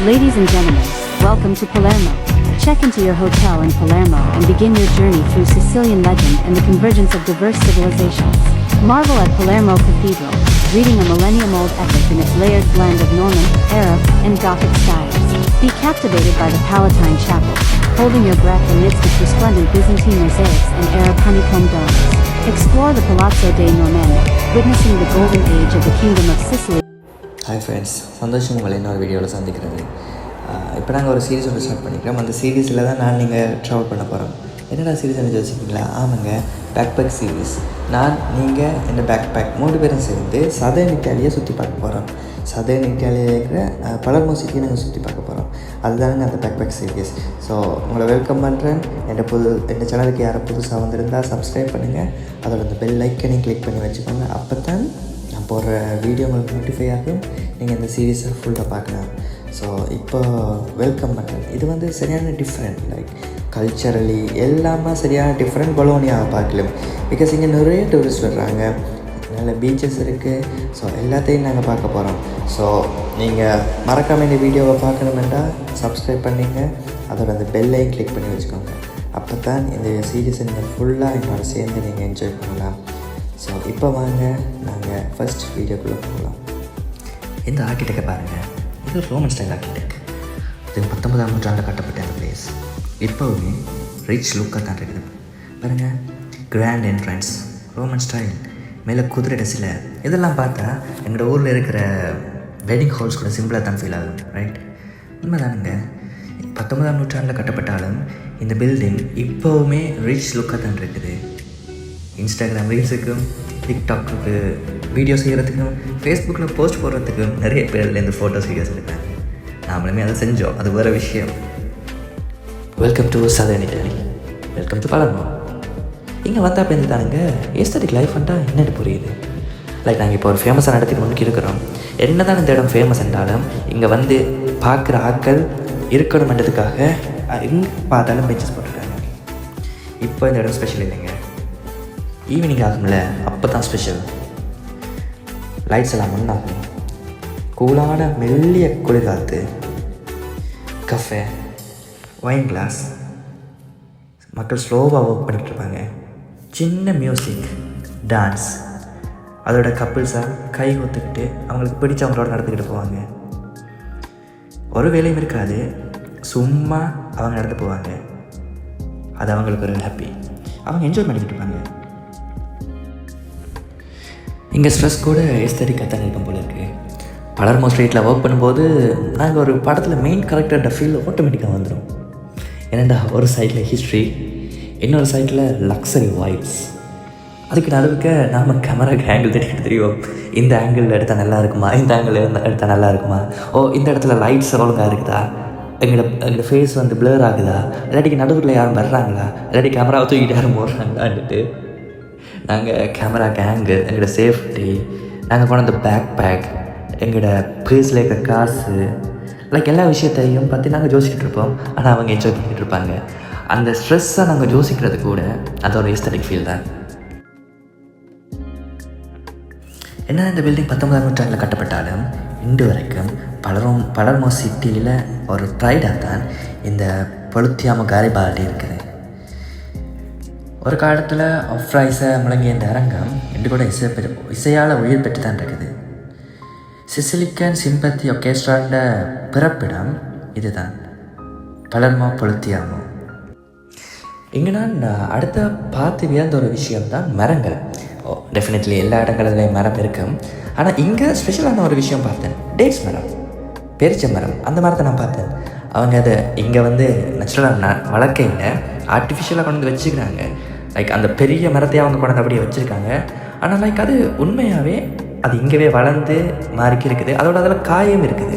Ladies and gentlemen, welcome to Palermo. Check into your hotel in Palermo and begin your journey through Sicilian legend and the convergence of diverse civilizations. Marvel at Palermo Cathedral, reading a millennium-old epic in its layered blend of Norman, Arab, and Gothic styles. Be captivated by the Palatine Chapel, holding your breath amidst its resplendent Byzantine mosaics and Arab honeycomb domes. Explore the Palazzo dei Normanni, witnessing the golden age of the Kingdom of Sicily. Hi friends, சந்தோஷம் உங்களை இன்னொரு வீடியோவில் சந்திக்கிறது. இப்போ நாங்கள் ஒரு series ஒன்று start பண்ணிக்கிறோம். அந்த சீரீஸில் தான் நீங்கள் ட்ராவல் பண்ண போகிறோம். என்னடா சீரீஸ் என்ன யோசிச்சிங்களா? ஆமாங்க, பேக் சீரீஸ். நீங்கள் இந்த பேக் 3 பேரும் சேர்ந்து சதர்ன் இட்டாலியை சுற்றி பார்க்க போகிறோம். சதர்ன் இட்டாலியில் இருக்கிற பலர்மோ சிட்டியை நாங்கள் சுற்றி பார்க்க போகிறோம். அதுதாங்க அந்த பேக் சீரீஸ். ஸோ உங்களை வெல்கம் பண்ணுறேன். எந்த சேனலுக்கு யாரை புதுசாக வந்திருந்தால் சப்ஸ்கிரைப் பண்ணுங்கள். அதோட அந்த பெல் ஐக்கனையும் கிளிக் பண்ணி வச்சுக்கோங்க. அப்போ தான் நான் போடுற வீடியோ உங்களுக்கு நோட்டிஃபை ஆகும். நீங்கள் இந்த சீரீஸை ஃபுல்லாக பார்க்கலாம். ஸோ இப்போ வெல்கம் பண்ணுறேன். இது சரியான டிஃப்ரெண்ட், லைக் கல்ச்சரலி எல்லாமே சரியான டிஃப்ரெண்ட் பலோனியாக பார்க்கலாம். பிகாஸ் இங்கே நிறைய டூரிஸ்ட் வர்றாங்க, நல்ல பீச்சஸ் இருக்குது. ஸோ எல்லாத்தையும் நாங்கள் பார்க்க போகிறோம். ஸோ நீங்கள் மறக்காமல் இந்த வீடியோவை பார்க்கணுமெண்டா சப்ஸ்கிரைப் பண்ணிங்க. அதோட அந்த பெல்லையும் கிளிக் பண்ணி வச்சுக்கோங்க. அப்போ தான் இந்த சீரீஸை நீங்கள் ஃபுல்லாக எங்களோட சேர்ந்து நீங்கள் என்ஜாய் பண்ணலாம். ஸோ இப்போ வாங்க நாங்கள் ஃபஸ்ட் வீடியோக்குள்ளே போகலாம். இந்த ஆர்கிடெக்டை பாருங்கள், இது ரோமன் ஸ்டைல் ஆர்கிடெக்ட். இது 19ஆம் நூற்றாண்டில் கட்டப்பட்ட அந்த பிளேஸ் இப்போவுமே ரிச் லுக்காக தான் இருக்குது. பாருங்கள், கிராண்ட் என்ட்ரன்ஸ், ரோமன் ஸ்டைல், மேலே குதிரை ட்ரெஸ்ஸில் இதெல்லாம் பார்த்தா எங்களோட ஊரில் இருக்கிற வெட்டிங் ஹால்ஸ் கூட சிம்பிளாக தான் ஃபீல் ஆகும், ரைட்? உண்மைதானுங்க. 19ஆம் நூற்றாண்டில் கட்டப்பட்டாலும் இந்த பில்டிங் இப்போவுமே ரிச் லுக்காக தான் இருக்குது. இன்ஸ்டாகிராம் ரீல்ஸுக்கும், டிக்டாக்கு வீடியோ செய்கிறதுக்கும், ஃபேஸ்புக்கில் போஸ்ட் போடுறதுக்கும் நிறைய பேர்லேருந்து ஃபோட்டோஸ் வீடியோஸ் எடுக்கிறேன். நாமளுமே அதை செஞ்சோம், அது வேறு விஷயம். Welcome to southern Italy, welcome to Palermo. இங்கே வந்தால் அப்போ தானுங்க ஏஸ்தட்டிக் லைஃப்ன்ட்டா என்னென்னு புரியுது. லைக் நாங்கள் இப்போ ஒரு ஃபேமஸான இடத்துக்கு முன்னுக்கு இருக்கிறோம். என்ன தான் இந்த இடம் ஃபேமஸ் என்றாலும் இங்கே பார்க்குற ஆட்கள் இருக்கணுமென்றதுக்காக எங்கே பார்த்தாலும் பெஞ்சஸ் போட்டிருக்காங்க. இப்போ இந்த இடம் ஸ்பெஷல் இல்லைங்க, ஈவினிங் ஆகும்ல அப்போ தான் ஸ்பெஷல். லைட்ஸ் எல்லாம் ஒன்றாகும், கூலான மெல்லிய குளிர்காற்று, கஃபே, ஒயின் கிளாஸ், மக்கள் ஸ்லோவாக ஒர்க் பண்ணிகிட்டு இருப்பாங்க, சின்ன மியூசிக், டான்ஸ், அதோட கப்பிள்ஸாக கை ஒத்துக்கிட்டு அவங்களுக்கு பிடிச்சவங்களோட நடந்துக்கிட்டு போவாங்க. ஒரு வேலையும் இருக்காது, சும்மா அவங்க நடந்து போவாங்க. அது அவங்களுக்கு ஒரு ஹாப்பி, அவங்க என்ஜாய் பண்ணிக்கிட்டு இருப்பாங்க. இங்கே ஸ்ட்ரெஸ் கூட எஸ்தட்டிக்காக தான் இருக்கும் போல இருக்குது. பலர்மோ ஸ்ட்ரீட்டில் ஒர்க் பண்ணும்போது நாங்கள் ஒரு படத்தில் மெயின் கேரக்டர்கிட்ட ஃபீல் ஆட்டோமேட்டிக்காக வந்துடும். ஏன்னா ஒரு சைடில் ஹிஸ்ட்ரி, இன்னொரு சைடில் லக்ஸரி வைப்ஸ். அதுக்கு நடுவுக்கு நாம் கேமராக்கு ஆங்கிள் தேடிக்கிட்டு தெரியும். இந்த ஆங்கிள் எடுத்தால் நல்லா இருக்குமா, இந்த ஆங்கிள் எடுத்தால் நல்லா இருக்குமா, இந்த இடத்துல லைட்ஸ் ஒழுங்காக இருக்குதா, எங்களோட ஃபேஸ் பிளர் ஆகுதா, இல்லாட்டிக்கு நடுவில் யாரும் வர்றாங்களா, இல்லாட்டி கேமராவை தூக்கிட்டு யாரும் போடுறாங்களான்ட்டு நாங்கள் கேமராக்கு ஆங்கிள், எங்களோட சேஃப்டி, நாங்கள் போன அந்த பேக், எங்களோட பர்ஸில் இருக்கிற காசு, லைக் எல்லா விஷயத்தையும் பற்றி நாங்கள் யோசிக்கிட்டு இருப்போம். ஆனால் அவங்க என்ஜாய் பண்ணிக்கிட்டு இருப்பாங்க. அந்த ஸ்ட்ரெஸ்ஸை நாங்கள் யோசிக்கிறது கூட அது ஒரு எஸ்தட்டிக் ஃபீல் தான். என்ன இந்த பில்டிங் 19ஆம் நூற்றாண்டில் கட்டப்பட்டாலும் இன்று வரைக்கும் பலர்மோ சிட்டியில் ஒரு ப்ரைடாக தான் இந்த பொலுத்தியாமோ காரிபால்டி இருக்குது. ஒரு காலத்தில் ஆஃப்ரைஸை முழங்கிய இந்த அரங்கம் இன்று கூட இசையால் உயிர் பெற்று தான் இருக்குது. சிசிலிக்கன் சிம்பத்தி ஒர்கெஸ்ட்ரான்ற பிறப்பிடம் இதுதான், பலர்மோ பொலுத்தியாமோ. இங்கே நான் அடுத்த பார்த்து வியந்த ஒரு விஷயம்தான் மரங்கள். டெஃபினெட்லி எல்லா இடங்களிலையும் மரம் இருக்கும். ஆனால் இங்கே ஸ்பெஷலான ஒரு விஷயம் பார்த்தேன், டேட்ஸ் மரம், பேரிச்ச மரம். அந்த மரத்தை நான் பார்த்தேன். அவங்க அதை இங்கே நேச்சுரலாக வளர்க்கையில் ஆர்டிஃபிஷியலாக கொண்டு வச்சுக்கிறாங்க. லைக் அந்த பெரிய மரத்தையும் அவங்க கொண்டு அப்படியே வச்சுருக்காங்க. ஆனால் லைக் அது உண்மையாகவே அது இங்கேவே வளர்ந்து மாறிக்கி இருக்குது. அதோட அதில் காயும் இருக்குது.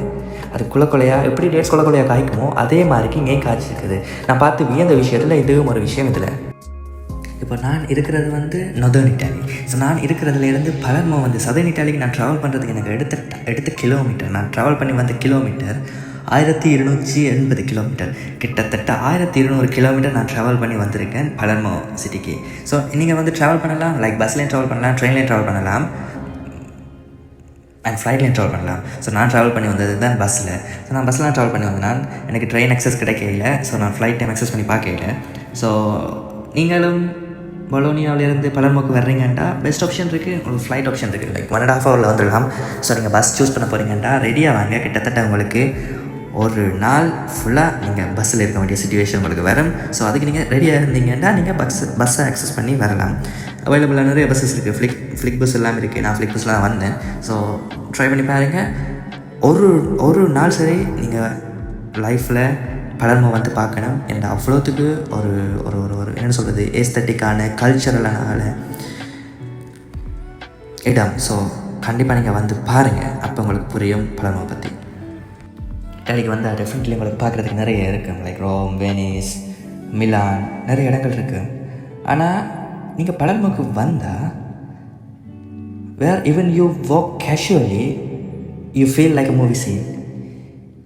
அது குலையாக எப்படி டேட்ஸ் குலையாக காய்க்குமோ அதே மாதிரிக்கு இங்கேயும் காய்ச்சிருக்குது. நான் பார்த்து வியந்த விஷயத்தில் இதுவும் ஒரு விஷயம். இதில் இப்போ நான் இருக்கிறது நொதர்ன் இட்டாலி. ஸோ நான் இருக்கிறதுலேருந்து பலர்மோ சதர்ன் இட்டாலிக்கு நான் ட்ராவல் பண்ணுறதுக்கு எனக்கு எடுத்த கிலோமீட்டர், நான் ட்ராவல் பண்ணி வந்த கிலோமீட்டர் 1280 கிலோமீட்டர். கிட்டத்தட்ட 1200 கிலோமீட்டர் நான் ட்ராவல் பண்ணி வந்திருக்கேன் பலர்மோ சிட்டிக்கு. ஸோ நீங்கள் ட்ராவல் பண்ணலாம், லைக் பஸ்லேயும் ட்ராவல் பண்ணலாம், ட்ரெயின்லேயும் ட்ராவல் பண்ணலாம். அண்ட் ஃப்ளைட்லேயும் ட்ராவல் பண்ணலாம். ஸோ நான் ட்ராவல் பண்ணி வந்தது தான் பஸ்ஸில். ஸோ நான் பஸ்ஸில் ட்ராவல் பண்ணி வந்தேன். எனக்கு ட்ரெயின் அக்சஸ் கிடைக்கல. ஸோ நான் ஃப்ளைட் டைம் அக்சஸ் பண்ணி பார்க்கல. ஸோ நீங்களும் பலோனியாவிலேருந்து பலர்மோக்கு வர்றீங்கன்ட்டா பெஸ்ட் ஆப்ஷன் இருக்குது, உங்களுக்கு ஃப்ளைட் ஆப்ஷன் இருக்குது. லைக் 1.5 ஹவரில் வந்துடலாம். ஸோ நீங்கள் பஸ் சூஸ் பண்ண போகிறீங்கன்ட்டா ரெடியாக வாங்க. கிட்டத்தட்ட உங்களுக்கு ஒரு நாள் ஃபுல்லாக நீங்கள் பஸ்ஸில் இருக்க வேண்டிய சுச்சுவேஷன் உங்களுக்கு வரும். ஸோ அதுக்கு நீங்கள் ரெடியாக இருந்தீங்கன்னா நீங்கள் பஸ்ஸை அக்சஸ் பண்ணி வரலாம். அவைலபிளாக நிறைய பஸ்ஸஸ் இருக்குது. ஃப்ளிக் பஸ் எல்லாம் இருக்குது. நான் ஃப்ளிக் பஸ்ஸில் வந்தேன். ஸோ ட்ரை பண்ணி பாருங்கள். ஒரு நாள் சரி நீங்கள் லைஃப்பில் பலர்மோ வந்து பார்க்கணும். என்ற அவ்வளோத்துக்கு ஒரு ஒரு ஒரு என்ன சொல்கிறது, ஏஸ்தட்டிக்கான கல்ச்சரலான இடம். ஸோ கண்டிப்பாக நீங்கள் வந்து பாருங்கள். அப்போ உங்களுக்கு புரியும் பலர்மோ பற்றி. இட்டாலிக்கு வந்தால் டெஃபினெட்லி உங்களுக்கு பார்க்குறதுக்கு நிறைய இருக்குது. லைக் ரோம், வெனிஸ், மிலான், நிறைய இடங்கள் இருக்குது. ஆனால் நீங்கள் பலர்மோக்கு வந்தால் where even you walk casually you feel like a movie scene.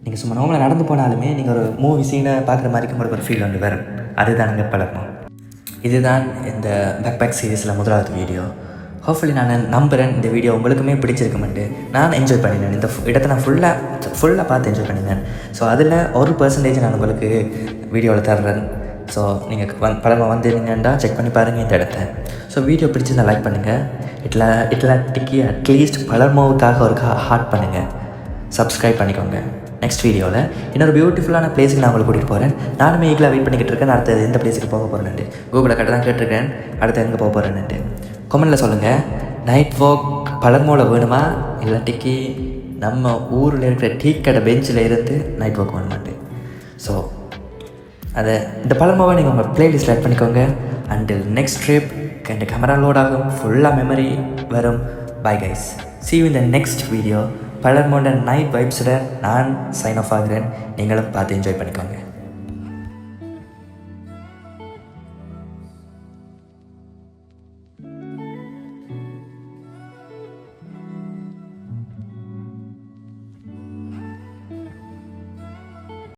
நீங்கள் சும்மா நார்மலாக நடந்து போனாலுமே நீங்கள் ஒரு மூவி சீனை பார்க்குற மாதிரி உங்களுக்கு ஒரு ஃபீல் வந்து வரும். அதுதான் நீங்கள் பலர்மோ. இதுதான் இந்த பேக்பேக் சீரீஸில் முதலாவது வீடியோ. ஹோப்ஃபுல்லி நான் நம்புகிறேன் இந்த வீடியோ உங்களுக்குமே பிடிச்சிருக்குமெண்டு. நான் என்ஜாய் பண்ணினேன். இந்த இடத்த நான் ஃபுல்லாக பார்த்து என்ஜாய் பண்ணினேன். ஸோ அதில் 1% நான் உங்களுக்கு வீடியோவில் தர்றேன். ஸோ நீங்கள் பலர்மோ வந்திருந்தீங்கன்னா செக் பண்ணி பாருங்கள் இந்த இடத்த. ஸோ வீடியோ பிடிச்சிருந்தால் லைக் பண்ணுங்கள். இட்லாட்டிக்கு அட்லீஸ்ட் பலர்மோவுக்காக ஒரு ஹார்ட் பண்ணுங்கள். சப்ஸ்கிரைப் பண்ணிக்கோங்க. நெக்ஸ்ட் வீடியோவில் இன்னொரு பியூட்டிஃபுல்லான பிளேஸுக்கு நான் உங்களுக்கு கூட்டிகிட்டு போகிறேன். நானுமே ஈகிளாக வெயிட் பண்ணிக்கிட்டு இருக்கேன். அடுத்தது எந்த பிளேஸுக்கு போக போகிறேன்ட்டு கூகுளில் கரெக்டாக தான் கேட்டிருக்கேன். அடுத்து எங்கே போக போகிறேன்ட்டு கமெண்டில் சொல்லுங்கள். நைட் வாக் பலர்மோவில் வேணுமா, இல்லாட்டிக்கு நம்ம ஊரில் இருக்கிற டீ கடை பெஞ்சில் இருந்து நைட் வாக் வேணுமாட்டு. ஸோ அதை இந்த பலர்மோவை நீங்கள் உங்கள் ப்ளேலிஸ்ட் ஆட் பண்ணிக்கோங்க. அண்டில் நெக்ஸ்ட் ட்ரிப் இந்த கேமரா லோட் ஆகும், ஃபுல்லாக மெமரி வரும். Bye guys, see you in the next video. பலர்மோட நைட் வைப்ஸில் நான் சைன் ஆஃப் ஆகிறேன். நீங்களும் பார்த்து என்ஜாய் பண்ணிக்கோங்க.